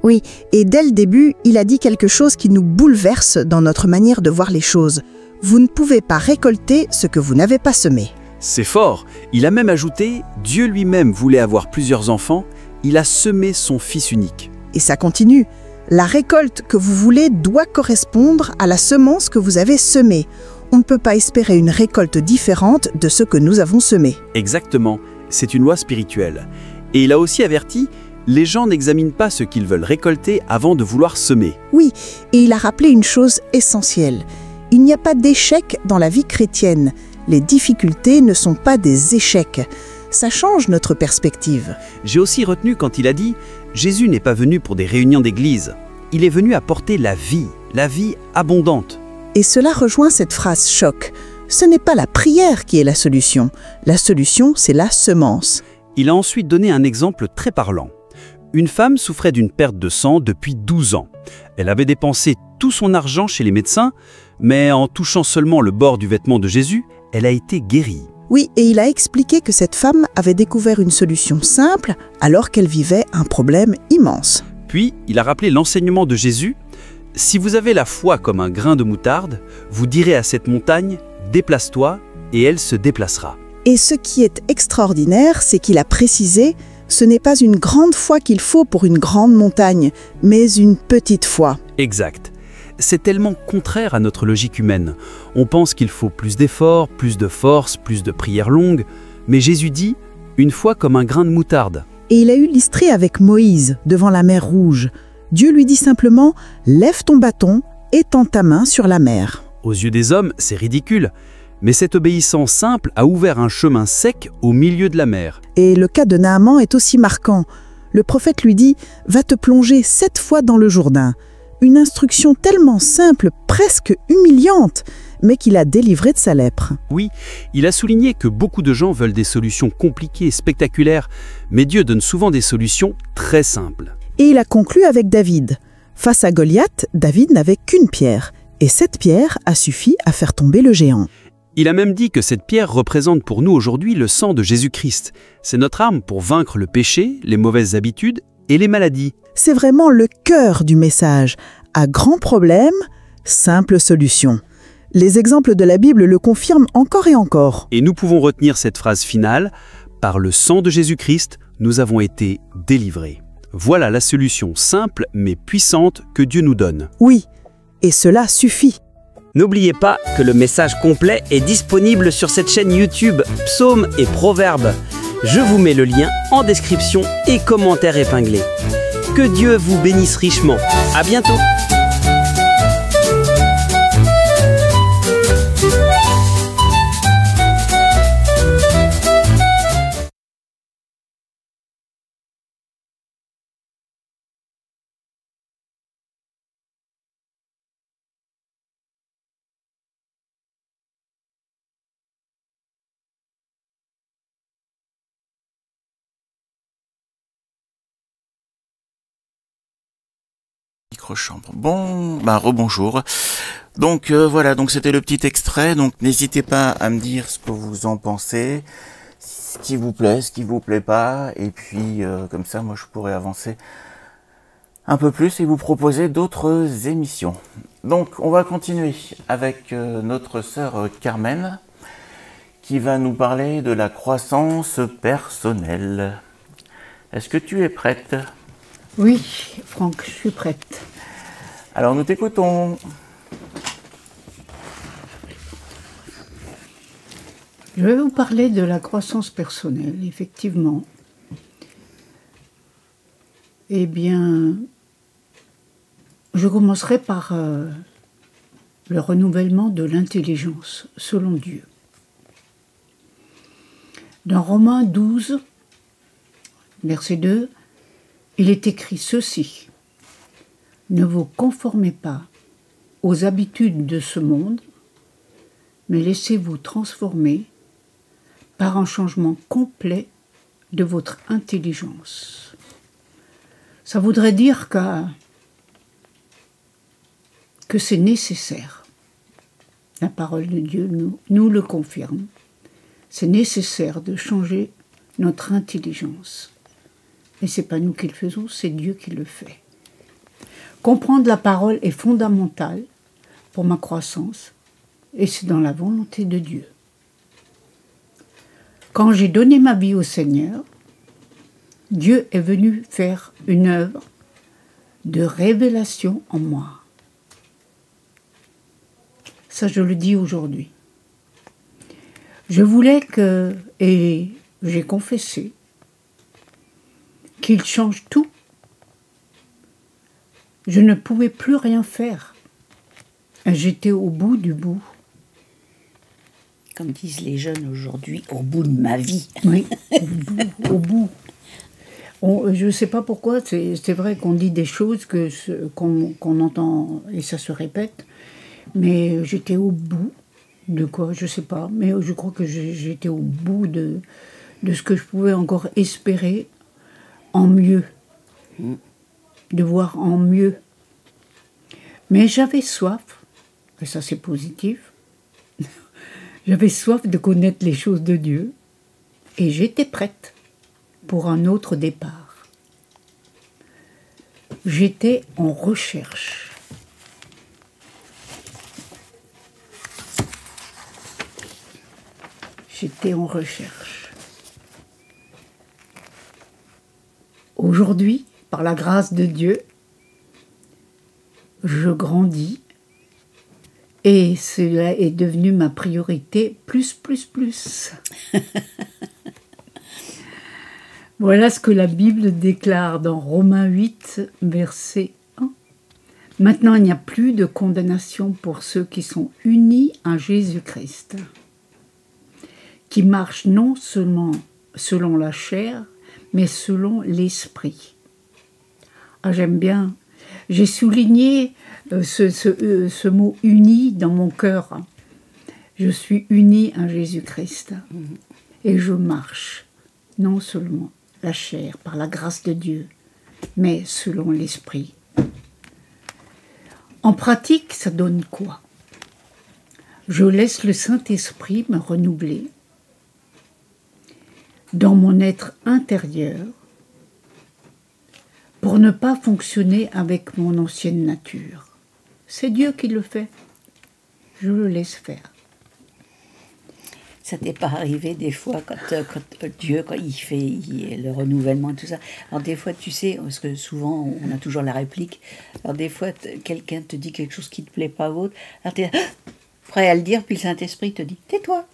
Oui, et dès le début, il a dit quelque chose qui nous bouleverse dans notre manière de voir les choses. Vous ne pouvez pas récolter ce que vous n'avez pas semé. C'est fort. Il a même ajouté, Dieu lui-même voulait avoir plusieurs enfants, il a semé son fils unique. Et ça continue. La récolte que vous voulez doit correspondre à la semence que vous avez semée. On ne peut pas espérer une récolte différente de ce que nous avons semé. Exactement, c'est une loi spirituelle. Et il a aussi averti, les gens n'examinent pas ce qu'ils veulent récolter avant de vouloir semer. Oui, et il a rappelé une chose essentielle. Il n'y a pas d'échec dans la vie chrétienne. Les difficultés ne sont pas des échecs. Ça change notre perspective. J'ai aussi retenu quand il a dit « Jésus n'est pas venu pour des réunions d'église. Il est venu apporter la vie abondante. » Et cela rejoint cette phrase choc. Ce n'est pas la prière qui est la solution. La solution, c'est la semence. Il a ensuite donné un exemple très parlant. Une femme souffrait d'une perte de sang depuis 12 ans. Elle avait dépensé tout son argent chez les médecins, mais en touchant seulement le bord du vêtement de Jésus, elle a été guérie. Oui, et il a expliqué que cette femme avait découvert une solution simple alors qu'elle vivait un problème immense. Puis, il a rappelé l'enseignement de Jésus. « Si vous avez la foi comme un grain de moutarde, vous direz à cette montagne, déplace-toi, et elle se déplacera. » Et ce qui est extraordinaire, c'est qu'il a précisé, ce n'est pas une grande foi qu'il faut pour une grande montagne, mais une petite foi. Exact. C'est tellement contraire à notre logique humaine. On pense qu'il faut plus d'efforts, plus de force, plus de prières longues. Mais Jésus dit, une foi comme un grain de moutarde. Et il a illustré avec Moïse, devant la mer Rouge. Dieu lui dit simplement, lève ton bâton et tends ta main sur la mer. Aux yeux des hommes, c'est ridicule. Mais cette obéissance simple a ouvert un chemin sec au milieu de la mer. Et le cas de Naaman est aussi marquant. Le prophète lui dit, va te plonger 7 fois dans le Jourdain. Une instruction tellement simple, presque humiliante, mais qui l'a délivré de sa lèpre. Oui, il a souligné que beaucoup de gens veulent des solutions compliquées et spectaculaires, mais Dieu donne souvent des solutions très simples. Et il a conclu avec David. Face à Goliath, David n'avait qu'une pierre, et cette pierre a suffi à faire tomber le géant. Il a même dit que cette pierre représente pour nous aujourd'hui le sang de Jésus-Christ. C'est notre arme pour vaincre le péché, les mauvaises habitudes et les maladies. C'est vraiment le cœur du message. À grand problème, simple solution. Les exemples de la Bible le confirment encore et encore. Et nous pouvons retenir cette phrase finale, « Par le sang de Jésus-Christ, nous avons été délivrés ». Voilà la solution simple mais puissante que Dieu nous donne. Oui, et cela suffit. N'oubliez pas que le message complet est disponible sur cette chaîne YouTube Psaumes et Proverbes. Je vous mets le lien en description et commentaire épinglé. Que Dieu vous bénisse richement. À bientôt. Microchambre. Bon, rebonjour. Donc voilà, donc c'était le petit extrait. Donc n'hésitez pas à me dire ce que vous en pensez, ce qui vous plaît, ce qui vous plaît pas, et puis comme ça, moi je pourrais avancer un peu plus et vous proposer d'autres émissions. Donc on va continuer avec notre sœur Carmen, qui va nous parler de la croissance personnelle. Est-ce que tu es prête ? Oui, Franck, je suis prête. Alors nous t'écoutons. Je vais vous parler de la croissance personnelle, effectivement. Eh bien, je commencerai par le renouvellement de l'intelligence, selon Dieu. Dans Romains 12, verset 2, il est écrit ceci. « Ne vous conformez pas aux habitudes de ce monde, mais laissez-vous transformer par un changement complet de votre intelligence. » Ça voudrait dire que c'est nécessaire. La parole de Dieu nous le confirme. C'est nécessaire de changer notre intelligence. Et ce n'est pas nous qui le faisons, c'est Dieu qui le fait. Comprendre la parole est fondamental pour ma croissance et c'est dans la volonté de Dieu. Quand j'ai donné ma vie au Seigneur, Dieu est venu faire une œuvre de révélation en moi. Ça, je le dis aujourd'hui. Je voulais et j'ai confessé, qu'il change tout. Je ne pouvais plus rien faire. J'étais au bout du bout. Comme disent les jeunes aujourd'hui, au bout de ma vie. Oui, au bout. Je ne sais pas pourquoi, c'est vrai qu'on dit des choses qu'on entend et ça se répète, mais j'étais au bout de quoi, je ne sais pas, mais je crois que j'étais au bout de ce que je pouvais encore espérer en mieux, de voir en mieux. Mais j'avais soif, et ça c'est positif, j'avais soif de connaître les choses de Dieu, et j'étais prête pour un autre départ. J'étais en recherche. J'étais en recherche. Aujourd'hui, par la grâce de Dieu, je grandis et cela est devenu ma priorité plus. Voilà ce que la Bible déclare dans Romains 8, verset 1. Maintenant, il n'y a plus de condamnation pour ceux qui sont unis à Jésus-Christ, qui marchent non seulement selon la chair, mais selon l'esprit. Ah, j'aime bien. J'ai souligné ce mot « uni » dans mon cœur. Je suis uni à Jésus-Christ et je marche non seulement la chair, par la grâce de Dieu, mais selon l'esprit. En pratique, ça donne quoi? Je laisse le Saint-Esprit me renouveler dans mon être intérieur pour ne pas fonctionner avec mon ancienne nature. C'est Dieu qui le fait. Je le laisse faire. Ça t'est pas arrivé des fois quand Dieu, quand il fait le renouvellement et tout ça. Alors des fois, tu sais, parce que souvent on a toujours la réplique. Alors des fois, quelqu'un te dit quelque chose qui te plaît pas ou autre. Alors t'es prêt à le dire, puis le Saint-Esprit te dit tais-toi.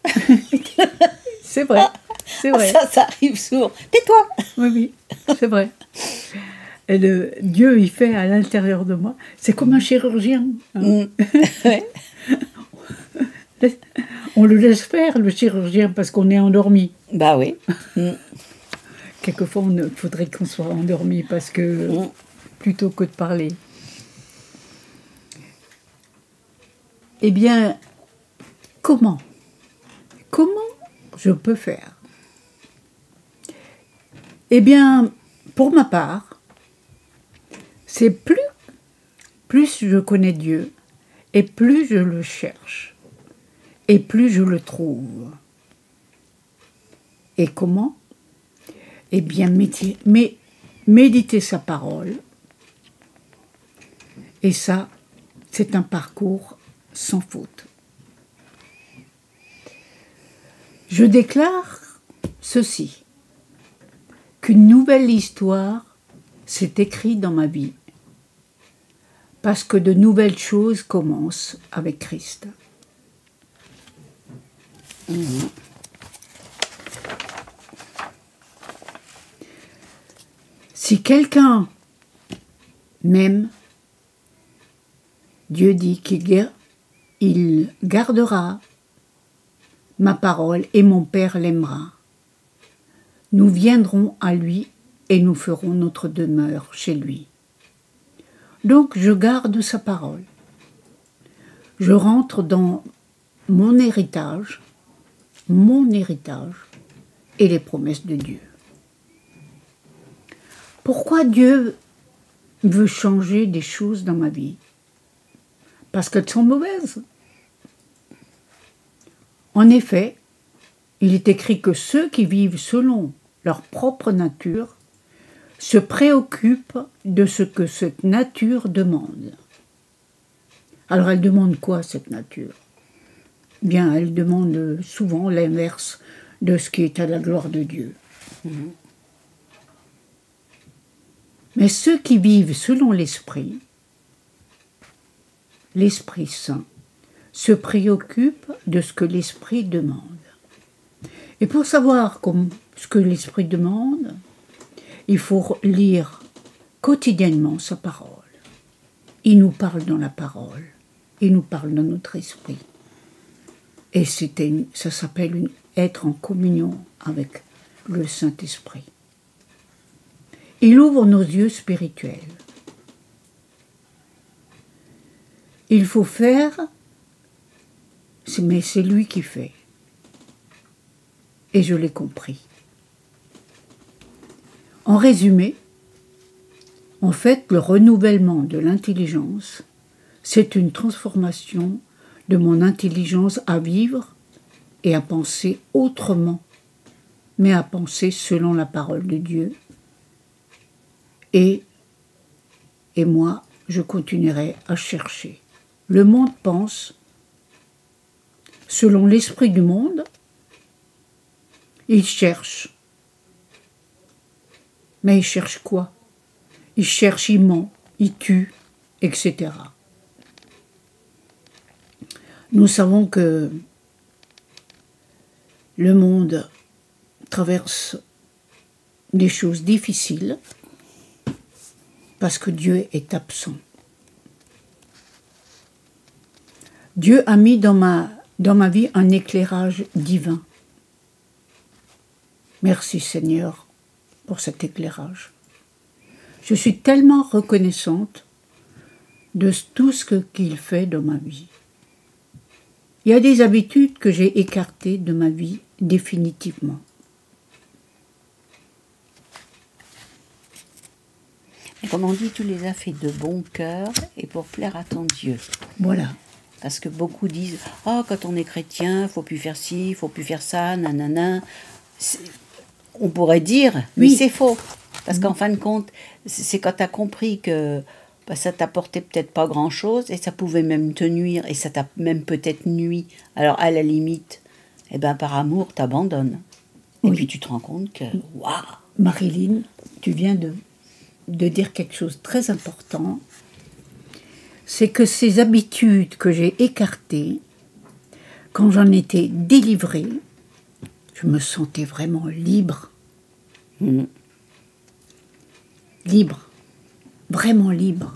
C'est vrai, c'est vrai. Ça arrive souvent. Tais-toi. Oui, c'est vrai. Et Dieu, il fait à l'intérieur de moi. C'est comme un chirurgien. Hein. Ouais. On le laisse faire, le chirurgien, parce qu'on est endormi. Bah oui. Quelquefois, il faudrait qu'on soit endormi, parce que plutôt que de parler. Eh bien, comment je peux faire? Eh bien, pour ma part, c'est plus je connais Dieu, et plus je le cherche. Et plus je le trouve. Et comment? Eh bien, méditer sa parole. Et ça, c'est un parcours sans faute. Je déclare ceci, qu'une nouvelle histoire s'est écrite dans ma vie, parce que de nouvelles choses commencent avec Christ. Si quelqu'un m'aime, Dieu dit qu'il gardera ma parole et mon Père l'aimera. Nous viendrons à lui et nous ferons notre demeure chez lui. Donc je garde sa parole. Je rentre dans mon héritage et les promesses de Dieu. Pourquoi Dieu veut changer des choses dans ma vie? Parce qu'elles sont mauvaises. En effet, il est écrit que ceux qui vivent selon leur propre nature se préoccupent de ce que cette nature demande. Alors elle demande quoi, cette nature? Bien, elle demande souvent l'inverse de ce qui est à la gloire de Dieu. Mais ceux qui vivent selon l'Esprit Saint, se préoccupent de ce que l'Esprit demande. Et pour savoir ce que l'Esprit demande, il faut lire quotidiennement sa parole. Il nous parle dans la parole, il nous parle dans notre esprit. Et ça s'appelle être en communion avec le Saint-Esprit. Il ouvre nos yeux spirituels. Il faut faire, mais c'est lui qui fait. Et je l'ai compris. En résumé, en fait, le renouvellement de l'intelligence, c'est une transformation de mon intelligence à vivre et à penser autrement, mais à penser selon la parole de Dieu. Et moi, je continuerai à chercher. Le monde pense selon l'esprit du monde. Il cherche. Mais il cherche quoi? Il cherche, il ment, il tue, etc. Nous savons que le monde traverse des choses difficiles parce que Dieu est absent. Dieu a mis dans ma vie un éclairage divin. Merci Seigneur pour cet éclairage. Je suis tellement reconnaissante de tout ce qu'il fait dans ma vie. Il y a des habitudes que j'ai écartées de ma vie définitivement. Et comme on dit, tu les as fait de bon cœur et pour plaire à ton Dieu. Voilà. Parce que beaucoup disent « Oh, quand on est chrétien, il ne faut plus faire ci, il ne faut plus faire ça, nanana. » On pourrait dire, mais oui. C'est faux. Parce qu'en fin de compte, c'est quand tu as compris que ça t'apportait peut-être pas grand-chose et ça pouvait même te nuire et ça t'a même peut-être nui. Alors à la limite, par amour, t'abandonnes. Et puis tu te rends compte que, waouh. Marilyn, tu viens de dire quelque chose de très important. C'est que ces habitudes que j'ai écartées, quand j'en étais délivrée, je me sentais vraiment libre. Libre. Vraiment libre.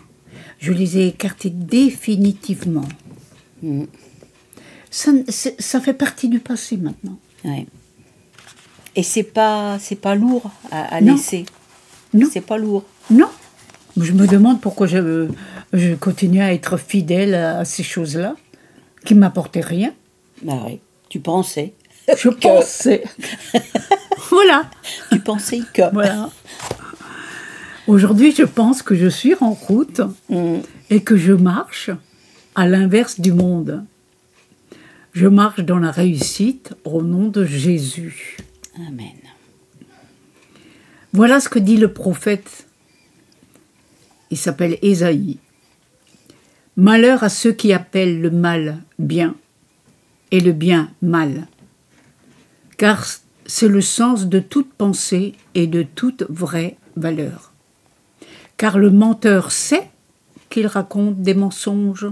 Je les ai écartées définitivement. Ça fait partie du passé maintenant. Ouais. Et c'est pas lourd à Non. laisser. Non. C'est pas lourd. Non. Je me demande pourquoi je continue à être fidèle à ces choses-là, qui ne m'apportaient rien. Bah oui, tu pensais. Je pensais. Voilà. Tu pensais que. Voilà. Aujourd'hui, je pense que je suis en route et que je marche à l'inverse du monde. Je marche dans la réussite au nom de Jésus. Amen. Voilà ce que dit le prophète. Il s'appelle Ésaïe. Malheur à ceux qui appellent le mal bien et le bien mal, car c'est le sens de toute pensée et de toute vraie valeur. Car le menteur sait qu'il raconte des mensonges.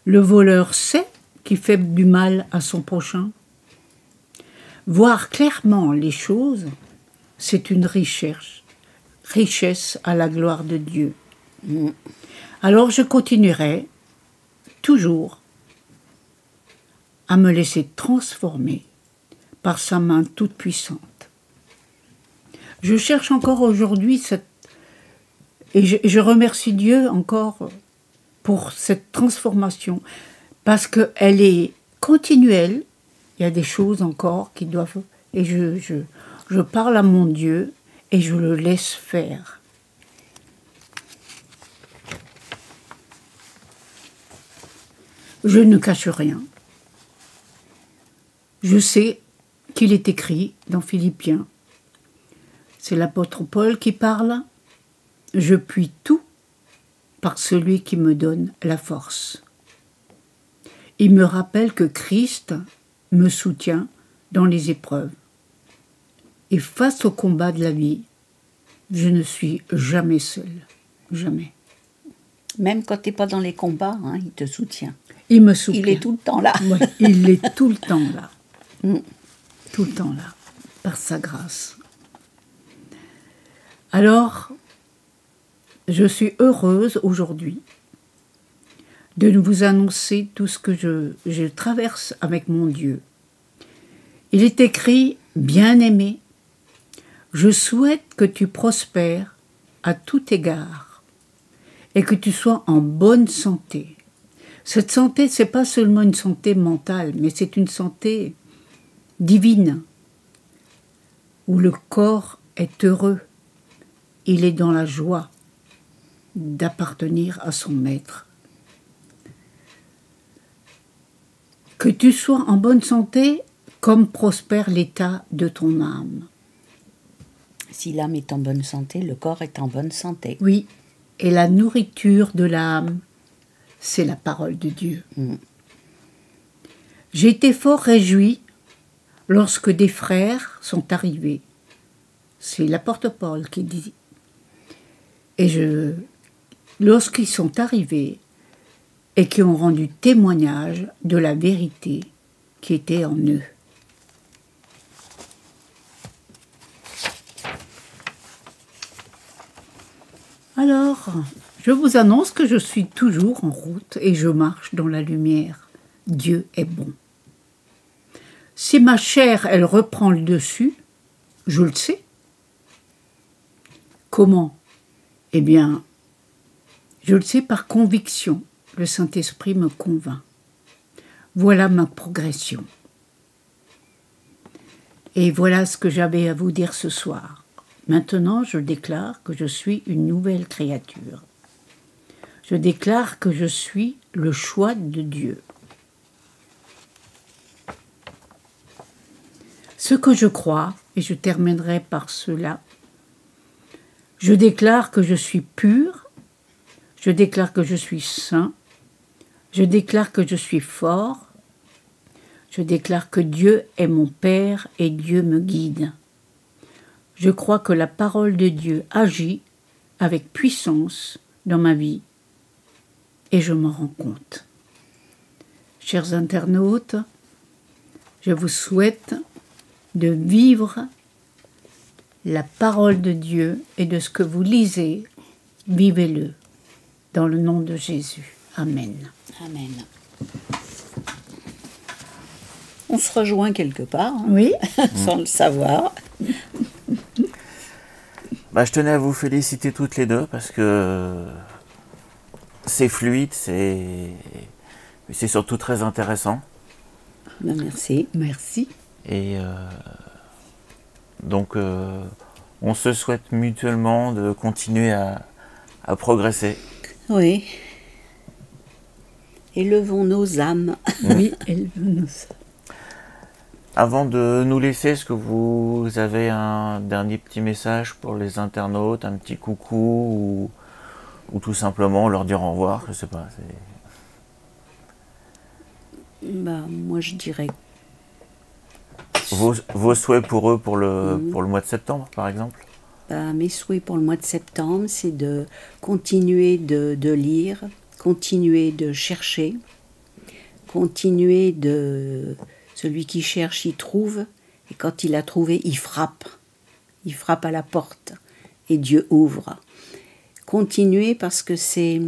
Le voleur sait qu'il fait du mal à son prochain. Voir clairement les choses, c'est une richesse richesse à la gloire de Dieu. Alors je continuerai toujours à me laisser transformer par sa main toute puissante. Je cherche encore aujourd'hui et je remercie Dieu encore pour cette transformation, parce qu'elle est continuelle. Il y a des choses encore qui doivent... Et je parle à mon Dieu et je le laisse faire. Je ne cache rien. Je sais qu'il est écrit dans Philippiens. C'est l'apôtre Paul qui parle. Je puis tout par celui qui me donne la force. Il me rappelle que Christ me soutient dans les épreuves. Et face au combat de la vie, je ne suis jamais seule. Jamais. Même quand tu n'es pas dans les combats, hein, il te soutient. Il me soutient. Il est tout le temps là. Oui, il est tout le temps là. Tout le temps là, par sa grâce. Alors, je suis heureuse aujourd'hui de vous annoncer tout ce que je traverse avec mon Dieu. Il est écrit, bien-aimé, je souhaite que tu prospères à tout égard et que tu sois en bonne santé. Cette santé, ce n'est pas seulement une santé mentale, mais c'est une santé divine, où le corps est heureux, il est dans la joie d'appartenir à son maître. Que tu sois en bonne santé, comme prospère l'état de ton âme. Si l'âme est en bonne santé, le corps est en bonne santé. Oui, et la nourriture de l'âme, c'est la parole de Dieu. J'ai été fort réjoui lorsque des frères sont arrivés. C'est l'apôtre Paul qui dit. Et lorsqu'ils sont arrivés et qui ont rendu témoignage de la vérité qui était en eux. Alors, je vous annonce que je suis toujours en route et je marche dans la lumière. Dieu est bon. Si ma chair, elle reprend le dessus, je le sais. Comment? Eh bien, je le sais par conviction. Le Saint-Esprit me convainc. Voilà ma progression. Et voilà ce que j'avais à vous dire ce soir. Maintenant, je déclare que je suis une nouvelle créature. Je déclare que je suis le choix de Dieu. Ce que je crois, et je terminerai par cela, je déclare que je suis pur, je déclare que je suis saint, je déclare que je suis fort, je déclare que Dieu est mon Père et Dieu me guide. Je crois que la parole de Dieu agit avec puissance dans ma vie et je m'en rends compte. Chers internautes, je vous souhaite de vivre la parole de Dieu et de ce que vous lisez, vivez-le dans le nom de Jésus. Amen. Amen. On se rejoint quelque part, hein, Oui. sans le savoir. Bah, je tenais à vous féliciter toutes les deux parce que c'est fluide, c'est surtout très intéressant. Ben, merci. Merci. Et donc, on se souhaite mutuellement de continuer à progresser. Oui. Élevons nos âmes. Oui, élevons-nous. Avant de nous laisser, est-ce que vous avez un dernier petit message pour les internautes, un petit coucou ou tout simplement leur dire au revoir, je sais pas. Ben, moi, je dirais... Vos souhaits pour eux pour le mois de septembre, par exemple? Ben, mes souhaits pour le mois de septembre, c'est de continuer de lire, continuer de chercher, continuer de... Celui qui cherche, il trouve, et quand il a trouvé, il frappe. Il frappe à la porte. et Dieu ouvre. Continuez parce que c'est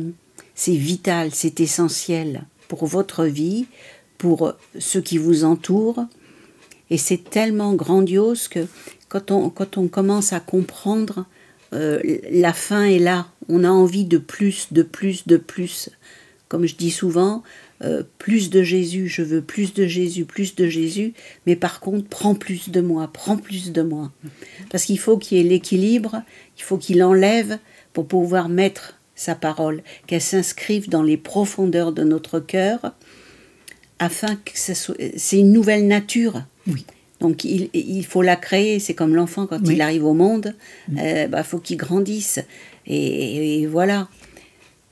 vital, c'est essentiel pour votre vie, pour ceux qui vous entourent. Et c'est tellement grandiose que quand on commence à comprendre, la fin est là. On a envie de plus, de plus, de plus. Comme je dis souvent, plus de Jésus, je veux plus de Jésus, mais par contre, prends plus de moi. Parce qu'il faut qu'il y ait l'équilibre, il faut qu'il enlève pour pouvoir mettre sa parole, qu'elle s'inscrive dans les profondeurs de notre cœur, afin que c'est une nouvelle nature. Oui. Donc il faut la créer, c'est comme l'enfant quand il arrive au monde, faut qu'il grandisse. Et voilà,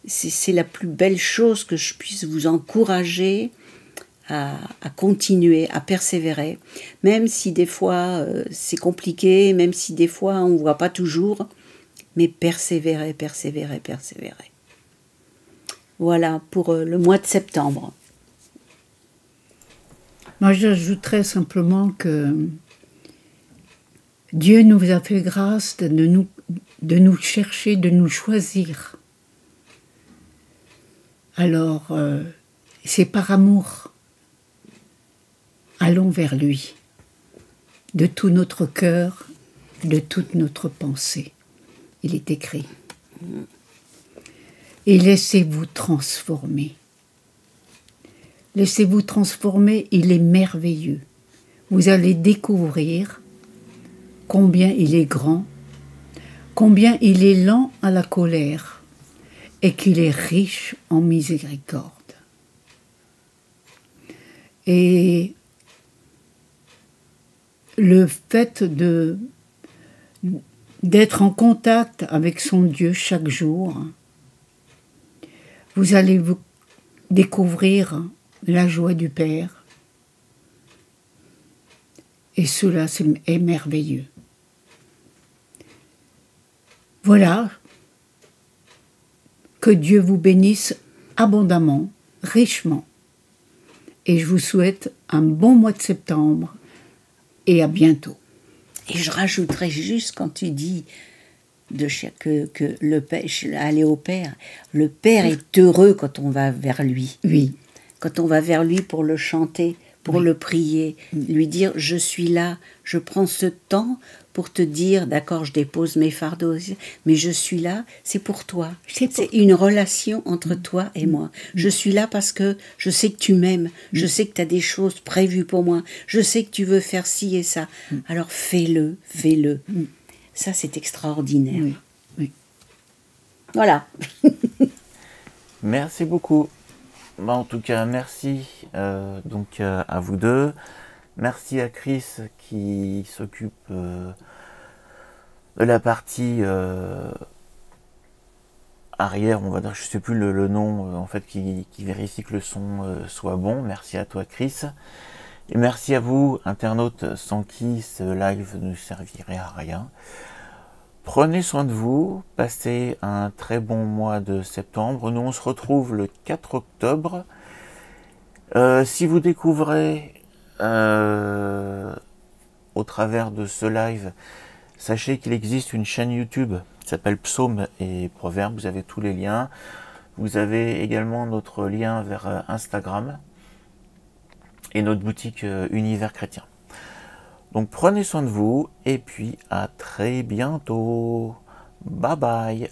c'est la plus belle chose que je puisse vous encourager à continuer, à persévérer. Même si des fois c'est compliqué, même si des fois on ne voit pas toujours, mais persévérer. Voilà pour le mois de septembre. Moi, j'ajouterais simplement que Dieu nous a fait grâce de nous chercher, de nous choisir. Alors, c'est par amour. Allons vers lui, de tout notre cœur, de toute notre pensée. Il est écrit. Et laissez-vous transformer. Laissez-vous transformer, il est merveilleux. Vous allez découvrir combien il est grand, combien il est lent à la colère et qu'il est riche en miséricorde. Et le fait d'être en contact avec son Dieu chaque jour, vous allez vous découvrir la joie du Père. Et cela est merveilleux. Voilà. Que Dieu vous bénisse abondamment, richement. Et je vous souhaite un bon mois de septembre et à bientôt. Et je rajouterais juste quand tu dis que le Père, aller au Père, le Père est heureux quand on va vers lui. Oui. Quand on va vers lui pour le chanter, pour le prier, lui dire je suis là, je prends ce temps pour te dire d'accord, je dépose mes fardeaux, mais je suis là, c'est pour toi. C'est une relation entre toi et moi. Je suis là parce que je sais que tu m'aimes, je sais que tu as des choses prévues pour moi, je sais que tu veux faire ci et ça. Alors fais-le. Ça, c'est extraordinaire. Oui. Oui. Voilà. Merci beaucoup. En tout cas, merci à vous deux. Merci à Chris qui s'occupe de la partie arrière, on va dire, je ne sais plus le nom, en fait, qui vérifie que le son soit bon. Merci à toi, Chris. Et merci à vous, internautes, sans qui ce live ne servirait à rien. Prenez soin de vous, passez un très bon mois de septembre. Nous, on se retrouve le 4 octobre. Si vous découvrez au travers de ce live, sachez qu'il existe une chaîne YouTube qui s'appelle Psaumes et Proverbes. Vous avez tous les liens. Vous avez également notre lien vers Instagram et notre boutique Univers Chrétien. Donc prenez soin de vous et puis à très bientôt. Bye bye.